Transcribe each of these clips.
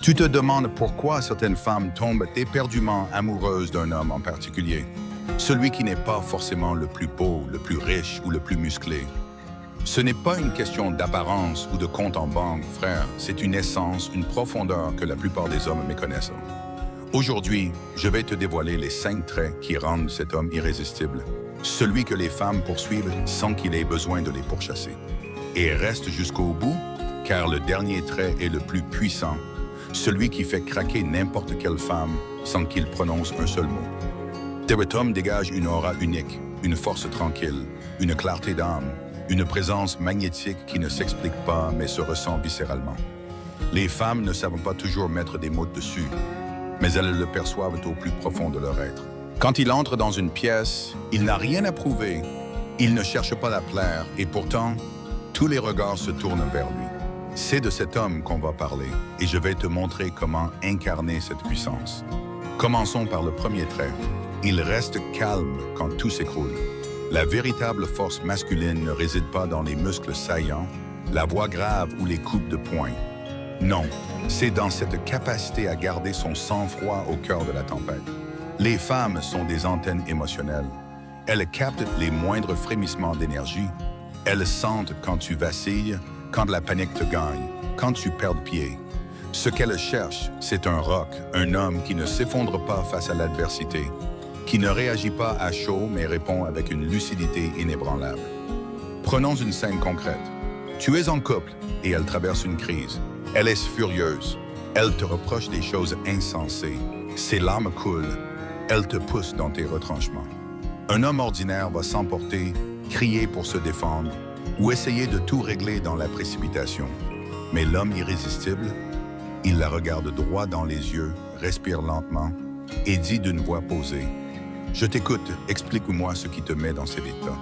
Tu te demandes pourquoi certaines femmes tombent éperdument amoureuses d'un homme en particulier. Celui qui n'est pas forcément le plus beau, le plus riche ou le plus musclé. Ce n'est pas une question d'apparence ou de compte en banque, frère. C'est une essence, une profondeur que la plupart des hommes méconnaissent. Aujourd'hui, je vais te dévoiler les 5 traits qui rendent cet homme irrésistible. Celui que les femmes poursuivent sans qu'il ait besoin de les pourchasser. Et reste jusqu'au bout, car le dernier trait est le plus puissant. Celui qui fait craquer n'importe quelle femme sans qu'il prononce un seul mot. Cet homme dégage une aura unique, une force tranquille, une clarté d'âme, une présence magnétique qui ne s'explique pas mais se ressent viscéralement. Les femmes ne savent pas toujours mettre des mots dessus, mais elles le perçoivent au plus profond de leur être. Quand il entre dans une pièce, il n'a rien à prouver, il ne cherche pas à plaire et pourtant, tous les regards se tournent vers lui. C'est de cet homme qu'on va parler et je vais te montrer comment incarner cette puissance. Commençons par le premier trait. Il reste calme quand tout s'écroule. La véritable force masculine ne réside pas dans les muscles saillants, la voix grave ou les coupes de poing. Non, c'est dans cette capacité à garder son sang-froid au cœur de la tempête. Les femmes sont des antennes émotionnelles. Elles captent les moindres frémissements d'énergie. Elles sentent quand tu vacilles, quand la panique te gagne, quand tu perds pied. Ce qu'elles cherchent, c'est un roc, un homme qui ne s'effondre pas face à l'adversité, qui ne réagit pas à chaud mais répond avec une lucidité inébranlable. Prenons une scène concrète. Tu es en couple et elle traverse une crise. Elle est furieuse. Elle te reproche des choses insensées. Ses larmes coulent. Elle te pousse dans tes retranchements. Un homme ordinaire va s'emporter, crier pour se défendre ou essayer de tout régler dans la précipitation. Mais l'homme irrésistible, il la regarde droit dans les yeux, respire lentement et dit d'une voix posée « Je t'écoute, explique-moi ce qui te met dans cet état. »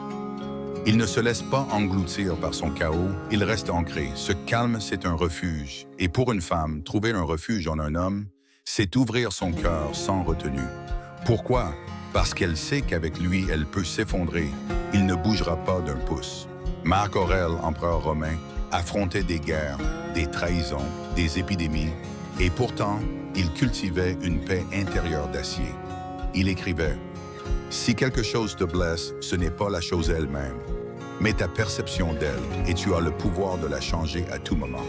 Il ne se laisse pas engloutir par son chaos, il reste ancré. Ce calme, c'est un refuge. Et pour une femme, trouver un refuge en un homme, c'est ouvrir son cœur sans retenue. Pourquoi? Parce qu'elle sait qu'avec lui, elle peut s'effondrer. Il ne bougera pas d'un pouce. Marc Aurèle, empereur romain, affrontait des guerres, des trahisons, des épidémies, et pourtant, il cultivait une paix intérieure d'acier. Il écrivait « Si quelque chose te blesse, ce n'est pas la chose elle-même, mais ta perception d'elle, et tu as le pouvoir de la changer à tout moment. »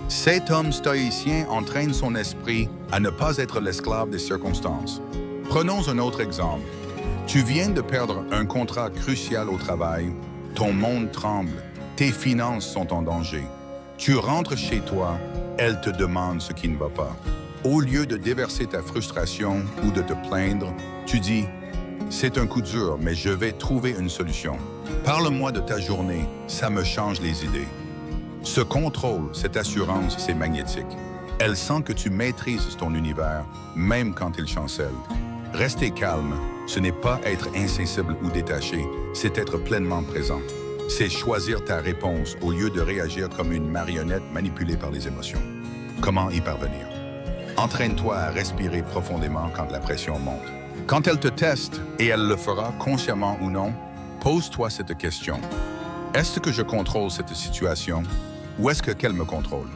Cet homme stoïcien entraîne son esprit à ne pas être l'esclave des circonstances. Prenons un autre exemple. Tu viens de perdre un contrat crucial au travail, ton monde tremble, tes finances sont en danger. Tu rentres chez toi, elle te demande ce qui ne va pas. Au lieu de déverser ta frustration ou de te plaindre, tu dis « C'est un coup dur, mais je vais trouver une solution. Parle-moi de ta journée, ça me change les idées. » Ce contrôle, cette assurance, c'est magnétique. Elle sent que tu maîtrises ton univers, même quand il chancelle. Rester calme, ce n'est pas être insensible ou détaché, c'est être pleinement présent. C'est choisir ta réponse au lieu de réagir comme une marionnette manipulée par les émotions. Comment y parvenir? Entraîne-toi à respirer profondément quand la pression monte. Quand elle te teste, et elle le fera consciemment ou non, pose-toi cette question. Est-ce que je contrôle cette situation ou est-ce qu'elle me contrôle?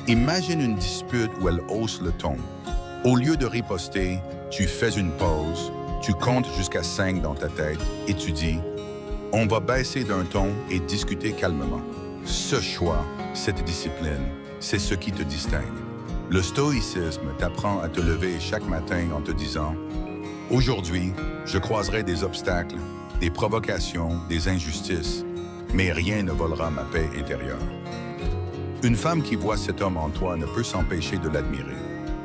Imagine une dispute où elle hausse le ton. Au lieu de riposter, tu fais une pause, tu comptes jusqu'à 5 dans ta tête et tu dis « On va baisser d'un ton et discuter calmement. » Ce choix, cette discipline, c'est ce qui te distingue. Le stoïcisme t'apprend à te lever chaque matin en te disant « Aujourd'hui, je croiserai des obstacles, des provocations, des injustices, mais rien ne volera ma paix intérieure. » Une femme qui voit cet homme en toi ne peut s'empêcher de l'admirer.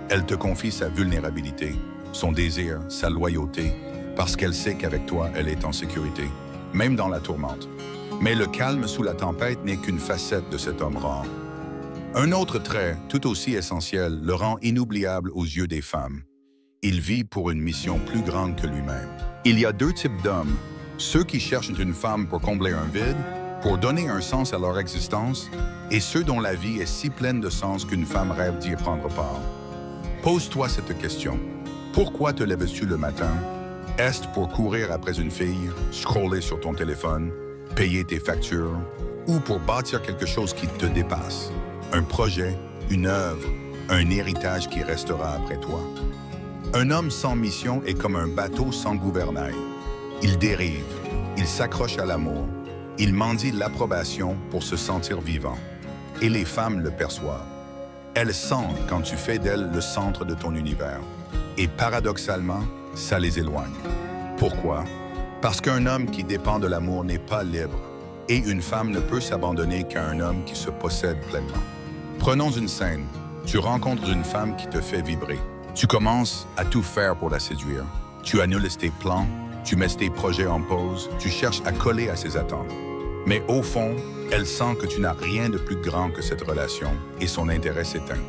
Elle te confie sa vulnérabilité, son désir, sa loyauté, parce qu'elle sait qu'avec toi, elle est en sécurité, même dans la tourmente. Mais le calme sous la tempête n'est qu'une facette de cet homme rare. Un autre trait, tout aussi essentiel, le rend inoubliable aux yeux des femmes. Il vit pour une mission plus grande que lui-même. Il y a 2 types d'hommes, ceux qui cherchent une femme pour combler un vide, pour donner un sens à leur existence, et ceux dont la vie est si pleine de sens qu'une femme rêve d'y prendre part. Pose-toi cette question. Pourquoi te lèves-tu le matin? Est-ce pour courir après une fille, scroller sur ton téléphone, payer tes factures, ou pour bâtir quelque chose qui te dépasse? Un projet, une œuvre, un héritage qui restera après toi. Un homme sans mission est comme un bateau sans gouvernail. Il dérive, il s'accroche à l'amour, il mendie l'approbation pour se sentir vivant. Et les femmes le perçoivent. Elles sentent quand tu fais d'elles le centre de ton univers. Et paradoxalement, ça les éloigne. Pourquoi? Parce qu'un homme qui dépend de l'amour n'est pas libre. Et une femme ne peut s'abandonner qu'à un homme qui se possède pleinement. Prenons une scène. Tu rencontres une femme qui te fait vibrer. Tu commences à tout faire pour la séduire. Tu annules tes plans, tu mets tes projets en pause, tu cherches à coller à ses attentes. Mais au fond, elle sent que tu n'as rien de plus grand que cette relation et son intérêt s'éteint.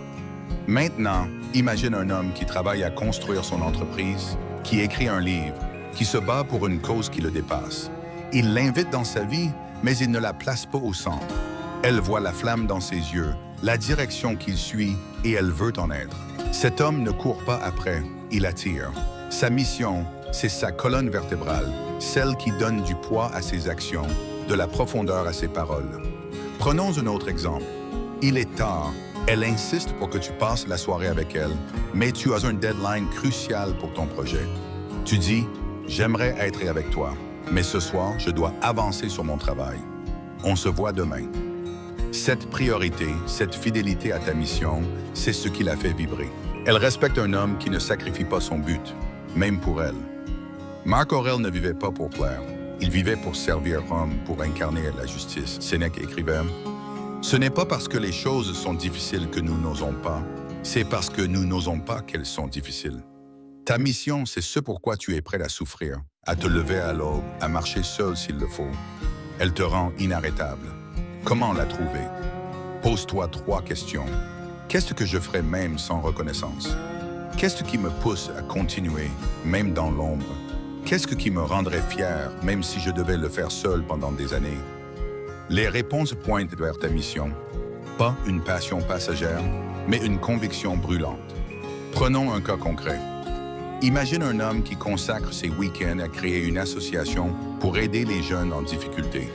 Maintenant, imagine un homme qui travaille à construire son entreprise, qui écrit un livre, qui se bat pour une cause qui le dépasse. Il l'invite dans sa vie, mais il ne la place pas au centre. Elle voit la flamme dans ses yeux, la direction qu'il suit et elle veut en être. Cet homme ne court pas après, il attire. Sa mission, c'est sa colonne vertébrale, celle qui donne du poids à ses actions, de la profondeur à ses paroles. Prenons un autre exemple. Il est tard, elle insiste pour que tu passes la soirée avec elle, mais tu as un deadline crucial pour ton projet. Tu dis, j'aimerais être avec toi, mais ce soir, je dois avancer sur mon travail. On se voit demain. Cette priorité, cette fidélité à ta mission, c'est ce qui la fait vibrer. Elle respecte un homme qui ne sacrifie pas son but, même pour elle. Marc Aurèle ne vivait pas pour plaire. Il vivait pour servir Rome, pour incarner la justice. Sénèque écrivait, « Ce n'est pas parce que les choses sont difficiles que nous n'osons pas, c'est parce que nous n'osons pas qu'elles sont difficiles. » Ta mission, c'est ce pourquoi tu es prêt à souffrir, à te lever à l'aube, à marcher seul s'il le faut. Elle te rend inarrêtable. Comment la trouver? Pose-toi 3 questions. Qu'est-ce que je ferais même sans reconnaissance? Qu'est-ce qui me pousse à continuer, même dans l'ombre? Qu'est-ce qui me rendrait fier, même si je devais le faire seul pendant des années? Les réponses pointent vers ta mission. Pas une passion passagère, mais une conviction brûlante. Prenons un cas concret. Imagine un homme qui consacre ses week-ends à créer une association pour aider les jeunes en difficulté.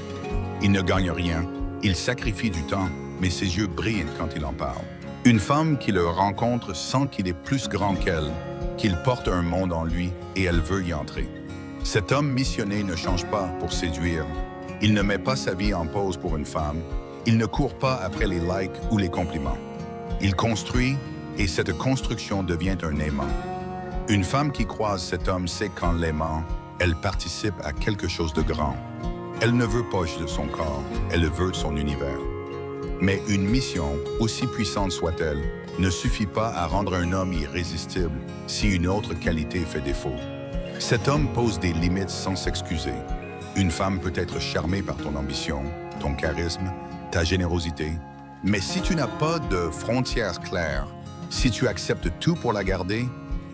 Il ne gagne rien, il sacrifie du temps, mais ses yeux brillent quand il en parle. Une femme qui le rencontre sent qu'il est plus grand qu'elle, qu'il porte un monde en lui et elle veut y entrer. Cet homme missionné ne change pas pour séduire. Il ne met pas sa vie en pause pour une femme. Il ne court pas après les likes ou les compliments. Il construit et cette construction devient un aimant. Une femme qui croise cet homme sait qu'en l'aimant, elle participe à quelque chose de grand. Elle ne veut pas juste son corps, elle veut son univers. Mais une mission, aussi puissante soit-elle, ne suffit pas à rendre un homme irrésistible si une autre qualité fait défaut. Cet homme pose des limites sans s'excuser. Une femme peut être charmée par ton ambition, ton charisme, ta générosité. Mais si tu n'as pas de frontières claires, si tu acceptes tout pour la garder,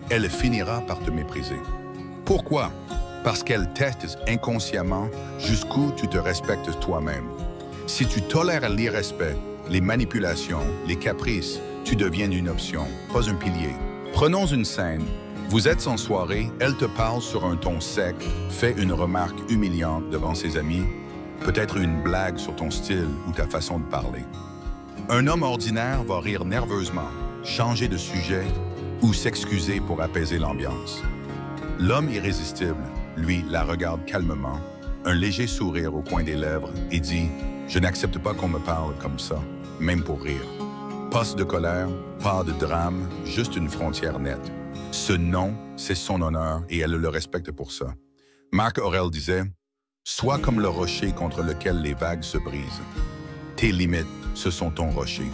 elle finira par te mépriser. Pourquoi? Parce qu'elle teste inconsciemment jusqu'où tu te respectes toi-même. Si tu tolères l'irrespect, les manipulations, les caprices, tu deviens une option, pas un pilier. Prenons une scène. Vous êtes en soirée, elle te parle sur un ton sec, fait une remarque humiliante devant ses amis, peut-être une blague sur ton style ou ta façon de parler. Un homme ordinaire va rire nerveusement, changer de sujet ou s'excuser pour apaiser l'ambiance. L'homme irrésistible, lui, la regarde calmement, un léger sourire au coin des lèvres et dit « Je n'accepte pas qu'on me parle comme ça, même pour rire. » Pas de colère, pas de drame, juste une frontière nette. Ce non, c'est son honneur et elle le respecte pour ça. Marc Aurèle disait « Sois comme le rocher contre lequel les vagues se brisent. Tes limites, ce sont ton rocher.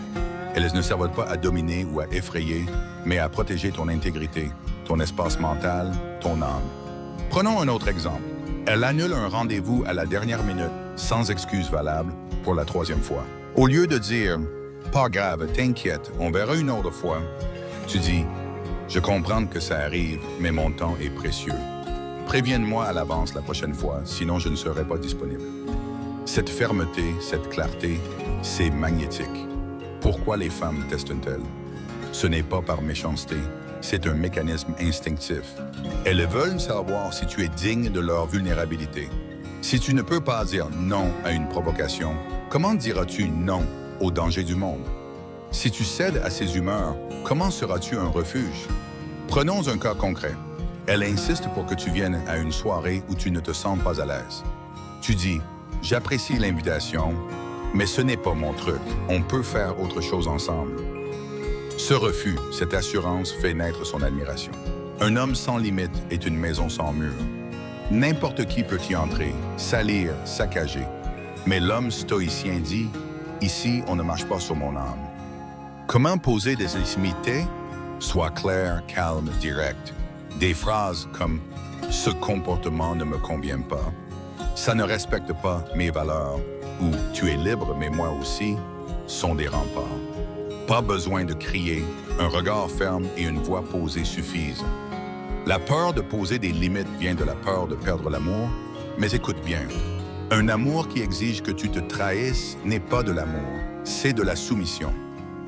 Elles ne servent pas à dominer ou à effrayer, mais à protéger ton intégrité, ton espace mental, ton âme. » Prenons un autre exemple. Elle annule un rendez-vous à la dernière minute, sans excuse valable, pour la 3e fois. Au lieu de dire « Pas grave, t'inquiète, on verra une autre fois », tu dis « Je comprends que ça arrive, mais mon temps est précieux. Préviens-moi à l'avance la prochaine fois, sinon je ne serai pas disponible. » Cette fermeté, cette clarté, c'est magnétique. Pourquoi les femmes testent-elles? Ce n'est pas par méchanceté, c'est un mécanisme instinctif. Elles veulent savoir si tu es digne de leur vulnérabilité. Si tu ne peux pas dire non à une provocation, comment diras-tu non au danger du monde? Si tu cèdes à ses humeurs, comment seras-tu un refuge? Prenons un cas concret. Elle insiste pour que tu viennes à une soirée où tu ne te sens pas à l'aise. Tu dis « J'apprécie l'invitation, mais ce n'est pas mon truc. On peut faire autre chose ensemble. » Ce refus, cette assurance fait naître son admiration. Un homme sans limite est une maison sans mur. N'importe qui peut y entrer, salir, saccager. Mais l'homme stoïcien dit « Ici, on ne marche pas sur mon âme. » Comment poser des limites? Sois clair, calme, direct. Des phrases comme « Ce comportement ne me convient pas. Ça ne respecte pas mes valeurs. » ou « Tu es libre, mais moi aussi » sont des remparts. Pas besoin de crier, un regard ferme et une voix posée suffisent. La peur de poser des limites vient de la peur de perdre l'amour, mais écoute bien. Un amour qui exige que tu te trahisses n'est pas de l'amour, c'est de la soumission.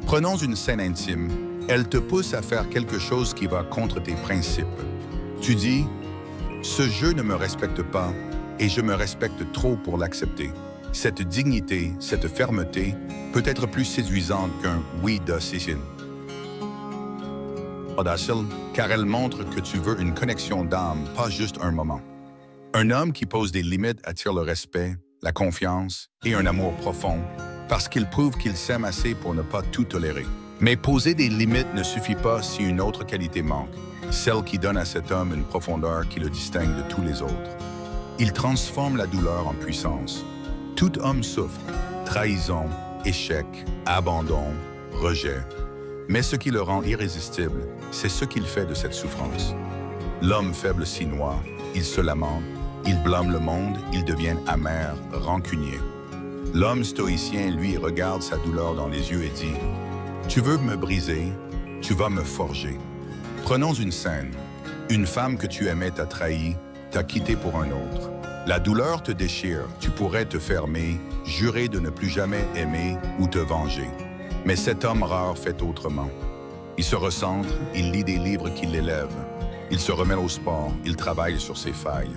Prenons une scène intime, elle te pousse à faire quelque chose qui va contre tes principes. Tu dis « Ce jeu ne me respecte pas et je me respecte trop pour l'accepter. » Cette dignité, cette fermeté peut être plus séduisante qu'un « oui docile ». Audacieux, car elle montre que tu veux une connexion d'âme, pas juste un moment. Un homme qui pose des limites attire le respect, la confiance et un amour profond, parce qu'il prouve qu'il s'aime assez pour ne pas tout tolérer. Mais poser des limites ne suffit pas si une autre qualité manque, celle qui donne à cet homme une profondeur qui le distingue de tous les autres. Il transforme la douleur en puissance. Tout homme souffre, trahison, échec, abandon, rejet. Mais ce qui le rend irrésistible, c'est ce qu'il fait de cette souffrance. L'homme faible s'y noie, il se lamente, il blâme le monde, il devient amer, rancunier. L'homme stoïcien, lui, regarde sa douleur dans les yeux et dit « Tu veux me briser, tu vas me forger. » Prenons une scène. Une femme que tu aimais t'a trahi, t'a quitté pour un autre. La douleur te déchire, tu pourrais te fermer, jurer de ne plus jamais aimer ou te venger. Mais cet homme rare fait autrement. Il se recentre, il lit des livres qui l'élèvent. Il se remet au sport, il travaille sur ses failles.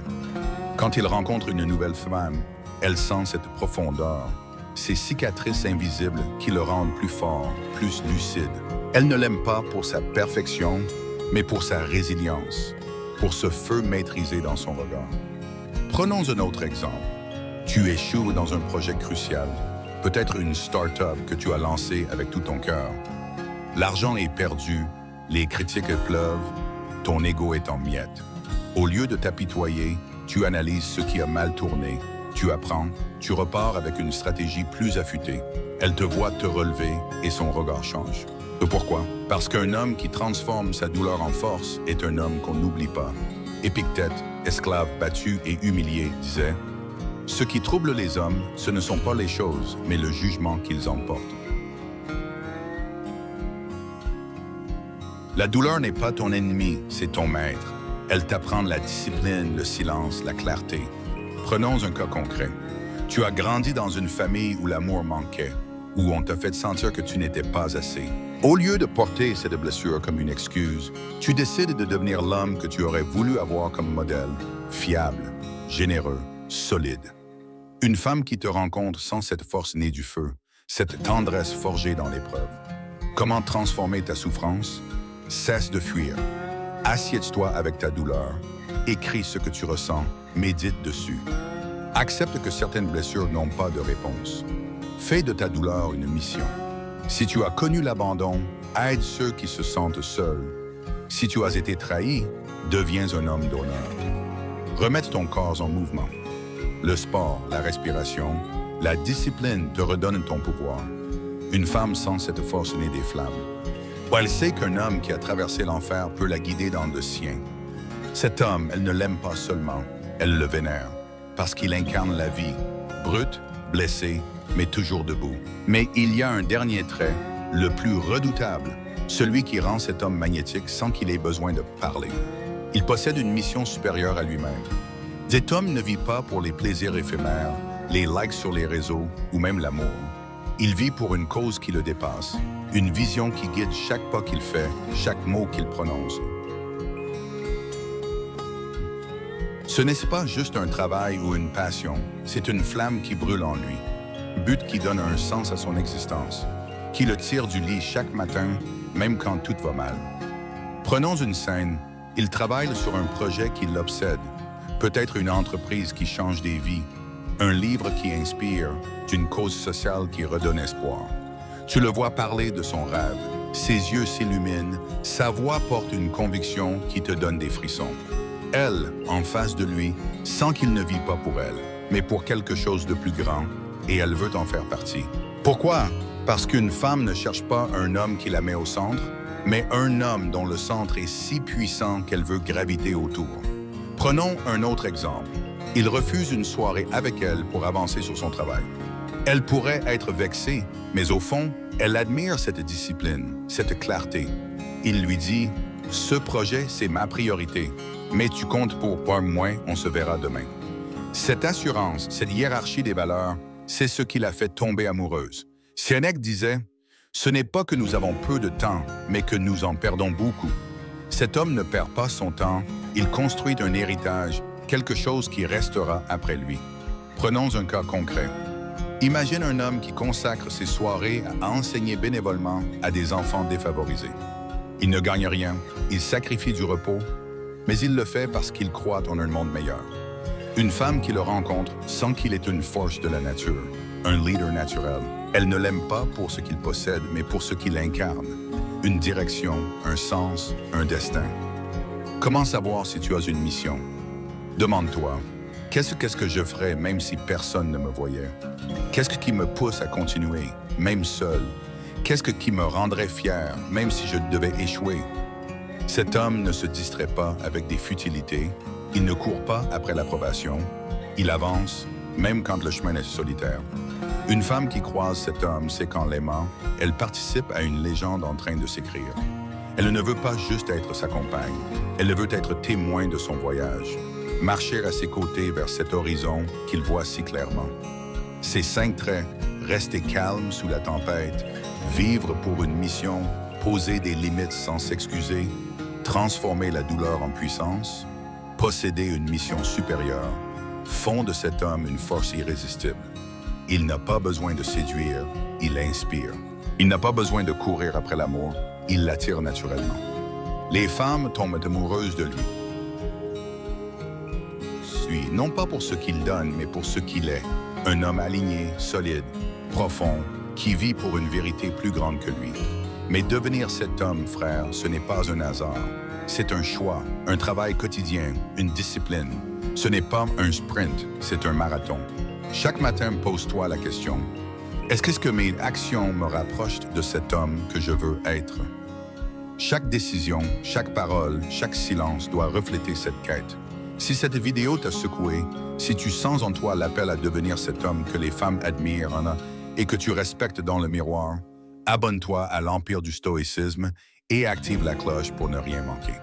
Quand il rencontre une nouvelle femme, elle sent cette profondeur, ces cicatrices invisibles qui le rendent plus fort, plus lucide. Elle ne l'aime pas pour sa perfection, mais pour sa résilience, pour ce feu maîtrisé dans son regard. Prenons un autre exemple. Tu échoues dans un projet crucial, peut-être une start-up que tu as lancée avec tout ton cœur. L'argent est perdu, les critiques pleuvent, ton ego est en miettes. Au lieu de t'apitoyer, tu analyses ce qui a mal tourné, tu apprends, tu repars avec une stratégie plus affûtée. Elle te voit te relever et son regard change. Et pourquoi? Parce qu'un homme qui transforme sa douleur en force est un homme qu'on n'oublie pas. Épictète, esclave battu et humilié, disait « Ce qui trouble les hommes, ce ne sont pas les choses, mais le jugement qu'ils en portent. » La douleur n'est pas ton ennemi, c'est ton maître. Elle t'apprend la discipline, le silence, la clarté. Prenons un cas concret. Tu as grandi dans une famille où l'amour manquait, où on t'a fait sentir que tu n'étais pas assez. Au lieu de porter cette blessure comme une excuse, tu décides de devenir l'homme que tu aurais voulu avoir comme modèle, fiable, généreux, solide. Une femme qui te rencontre sans cette force née du feu, cette tendresse forgée dans l'épreuve. Comment transformer ta souffrance? Cesse de fuir. Assieds-toi avec ta douleur. Écris ce que tu ressens. Médite dessus. Accepte que certaines blessures n'ont pas de réponse. Fais de ta douleur une mission. Si tu as connu l'abandon, aide ceux qui se sentent seuls. Si tu as été trahi, deviens un homme d'honneur. Remets ton corps en mouvement. Le sport, la respiration, la discipline te redonnent ton pouvoir. Une femme sans cette force née des flammes. Elle sait qu'un homme qui a traversé l'enfer peut la guider dans le sien. Cet homme, elle ne l'aime pas seulement, elle le vénère, parce qu'il incarne la vie, brute, blessée, mais toujours debout. Mais il y a un dernier trait, le plus redoutable, celui qui rend cet homme magnétique sans qu'il ait besoin de parler. Il possède une mission supérieure à lui-même. Cet homme ne vit pas pour les plaisirs éphémères, les likes sur les réseaux ou même l'amour. Il vit pour une cause qui le dépasse, une vision qui guide chaque pas qu'il fait, chaque mot qu'il prononce. Ce n'est pas juste un travail ou une passion, c'est une flamme qui brûle en lui, but qui donne un sens à son existence. qui le tire du lit chaque matin, même quand tout va mal. Prenons une scène. Il travaille sur un projet qui l'obsède, peut-être une entreprise qui change des vies, un livre qui inspire, d'une cause sociale qui redonne espoir. Tu le vois parler de son rêve, ses yeux s'illuminent, sa voix porte une conviction qui te donne des frissons. Elle, en face de lui, sent qu'il ne vit pas pour elle, mais pour quelque chose de plus grand, et elle veut en faire partie. Pourquoi? Parce qu'une femme ne cherche pas un homme qui la met au centre, mais un homme dont le centre est si puissant qu'elle veut graviter autour. Prenons un autre exemple. Il refuse une soirée avec elle pour avancer sur son travail. Elle pourrait être vexée, mais au fond, elle admire cette discipline, cette clarté. Il lui dit « Ce projet, c'est ma priorité, mais tu comptes pour pas moins, on se verra demain. » Cette assurance, cette hiérarchie des valeurs, c'est ce qui l'a fait tomber amoureuse. Sénèque disait « Ce n'est pas que nous avons peu de temps, mais que nous en perdons beaucoup. » Cet homme ne perd pas son temps, il construit un héritage, quelque chose qui restera après lui. Prenons un cas concret. Imagine un homme qui consacre ses soirées à enseigner bénévolement à des enfants défavorisés. Il ne gagne rien, il sacrifie du repos, mais il le fait parce qu'il croit en un monde meilleur. Une femme qui le rencontre sent qu'il est une force de la nature, un leader naturel. Elle ne l'aime pas pour ce qu'il possède, mais pour ce qu'il incarne. Une direction, un sens, un destin. Comment savoir si tu as une mission? Demande-toi, qu'est-ce que je ferais même si personne ne me voyait? Qu'est-ce qui me pousse à continuer, même seul? Qu'est-ce qui me rendrait fier, même si je devais échouer? Cet homme ne se distrait pas avec des futilités, il ne court pas après l'approbation, il avance, même quand le chemin est solitaire. Une femme qui croise cet homme sait qu'en l'aimant, elle participe à une légende en train de s'écrire. Elle ne veut pas juste être sa compagne, elle veut être témoin de son voyage, marcher à ses côtés vers cet horizon qu'il voit si clairement. Ces 5 traits, rester calme sous la tempête, vivre pour une mission, poser des limites sans s'excuser, transformer la douleur en puissance, posséder une mission supérieure, font de cet homme une force irrésistible. Il n'a pas besoin de séduire, il inspire. Il n'a pas besoin de courir après l'amour, il l'attire naturellement. Les femmes tombent amoureuses de lui. Non pas pour ce qu'il donne, mais pour ce qu'il est. Un homme aligné, solide, profond, qui vit pour une vérité plus grande que lui. Mais devenir cet homme, frère, ce n'est pas un hasard. C'est un choix, un travail quotidien, une discipline. Ce n'est pas un sprint, c'est un marathon. Chaque matin, pose-toi la question, est-ce que mes actions me rapprochent de cet homme que je veux être? Chaque décision, chaque parole, chaque silence doit refléter cette quête. Si cette vidéo t'a secoué, si tu sens en toi l'appel à devenir cet homme que les femmes admirent et que tu respectes dans le miroir, abonne-toi à l'Empire du Stoïcisme et active la cloche pour ne rien manquer.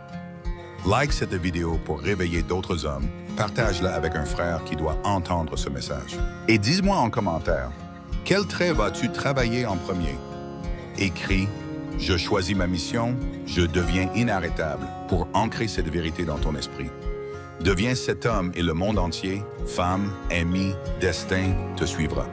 Like cette vidéo pour réveiller d'autres hommes, partage-la avec un frère qui doit entendre ce message. Et dis-moi en commentaire, quel trait vas-tu travailler en premier? Écris « Je choisis ma mission, je deviens inarrêtable » pour ancrer cette vérité dans ton esprit. Deviens cet homme et le monde entier, femme, ami, destin, te suivra.